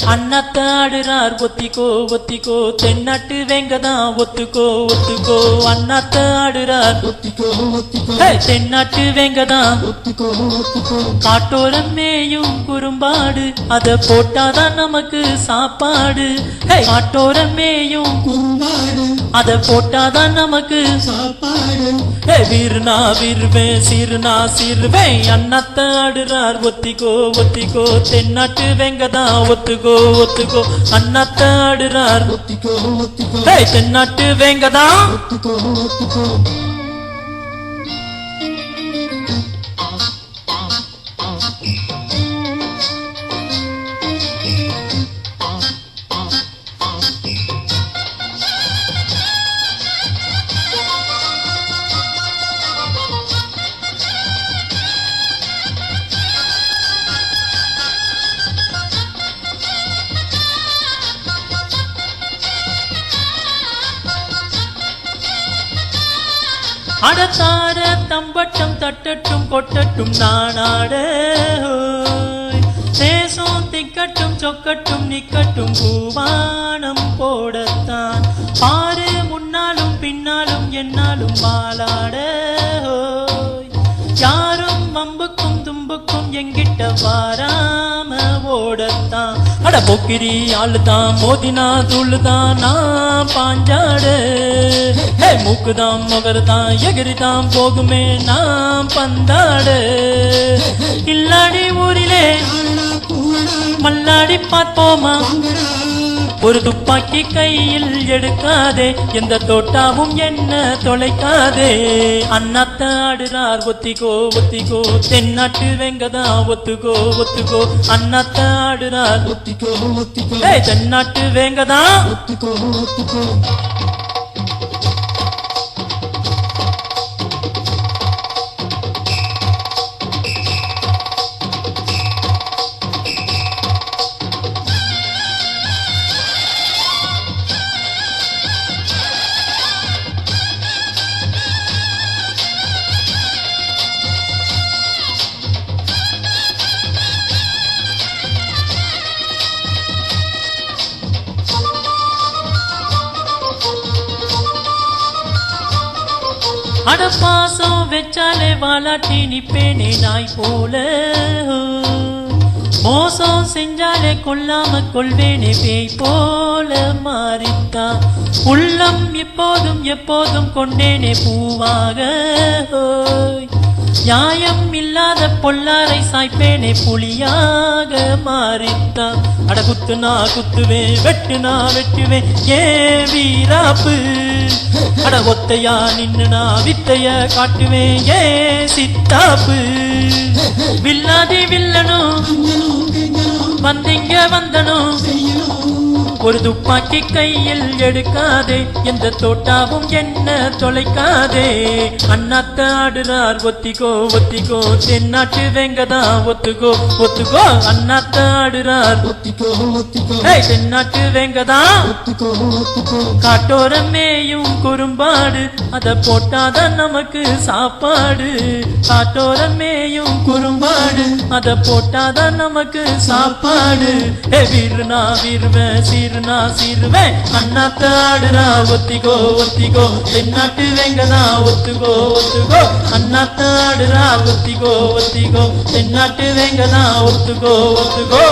அண்ணாத்தாடுறார் ஒத்திக்கோ ஒத்திக்கோ தென்னாட்டு வெங்கதான் ஒத்துக்கோ ஒத்துக்கோ அண்ணாத்தாடுறார் ஒத்திக்கோ ஒத்திக்கோ தென்னாட்டு வெங்கதான் ஒத்துக்கோ ஒத்துக்கோ காட்டோரம் மேயும் குறும்பாடு அத போட்டாதான் நமக்கு சாப்பாடு காட்டோரம் மேயும் குறும்பாடு அத போட்டாதான் நமக்கு சாப்பாடு வீர்னா வீர்வேன் சீர்னா சீர்வேன் அண்ணாத்தாடுறார் ஒத்திக்கோ ஒத்திக்கோ தென்னாட்டு வெங்கதான் ஒத்துக்கோ ஒத்துக்கோ அண்ணாத்தாடுறார் ஒத்திக்கோ ஒத்திக்கோ தென்னாட்டு வெங்கதான் ஒத்துக்கோ ஒத்துக்கோ அடத்தார தம்பட்டம் தட்டட்டும் கொட்டட்டும் நானாட தேசம் திக்கட்டும் சொக்கட்டும் நிக்கட்டும் பூவானம் போடத்தான் பாரு முன்னாலும் பின்னாலும் என்னாலும் மாலாட யாரும் வம்புக்கும் தும்புக்கும் எங்கிட்ட வாராம ஓடத்தான் அட பொக்கிரி ஆளுதான் மோதினா துள்ளுதான் நான் பாஞ்சாடு மூக்குதான் மகர்தான் எகிரிதான் போகுமே நாம் பந்தாடு இல்லாடி ஊரிலே மல்லாடி பார்ப்போமா ஒரு துப்பாக்கி கையில் எடுக்காதே எந்த தோட்டாவும் என்ன தொலைக்காதே அண்ணாத்தாடுறார் ஒத்திக்கோ ஒத்திக்கோ தென்னாட்டு வெங்கதான் ஒத்துக்கோ ஒத்துக்கோ அண்ணாத்தாடுறார் ஒத்திக்கோ ஒத்திக்கோ தென்னாட்டு வெங்கதான் ஒத்துக்கோ ஒத்துக்கோ அடப்பாசம் வெச்சாலே வாலாட்டி நிப்பேனே நாய் போல மோசம் செஞ்சாலே கொல்லாம கொள்வேனே பேய் போல மாறித்தான் உள்ளம் எப்போதும் எப்போதும் கொண்டேனே பூவாக நியாயம் இல்லாத பொல்லாரை சாய்ப்பேனே புலியாக மாறித்தான் அட குத்துனா குத்துவேன் வெட்டுனா வெட்டுவேன் ஏ வீராப்பு அட ஒத்தையா நின்னுனா வித்தைய காட்டுவேன் ஏ சித்தாப்பு வில்லாதி வில்லனும் வந்திங்க வந்தனும் ஒரு துப்பாக்கி கையில் எடுக்காதே எந்த தோட்டாவும் என்ன தொலைக்காதே அண்ணாத்தாடுறார் ஒத்திக்கோ ஒத்திக்கோ தென்னாட்டு வெங்கதான் ஒத்துக்கோ ஒத்துக்கோ அண்ணாத்தாடுறார் ஒத்திக்கோ ஒத்திக்கோ தென்னாட்டு வெங்கதான் ஒத்துக்கோ ஒத்துக்கோ காட்டோரம் மேயும் குறும்பாடு அத போட்டாதான் நமக்கு சாப்பாடு காட்டோரம் மேயும் குறும்பாடு அத போட்டாதான் நமக்கு சாப்பாடு வீர்னா வீர்வேன் சீர்னா சீர்வேன் அண்ணாத்தாடுறா ஒத்திக்கோ ஒத்திக்கோ தென்னாட்டு வெங்கதா ஒத்துக்கோ ஒத்துக்கோ அண்ணாத்தாடுறா ஒத்திக்கோ ஒத்திக்கோ தென்னாட்டு வெங்கதா ஒத்துக்கோ ஒத்துக்கோ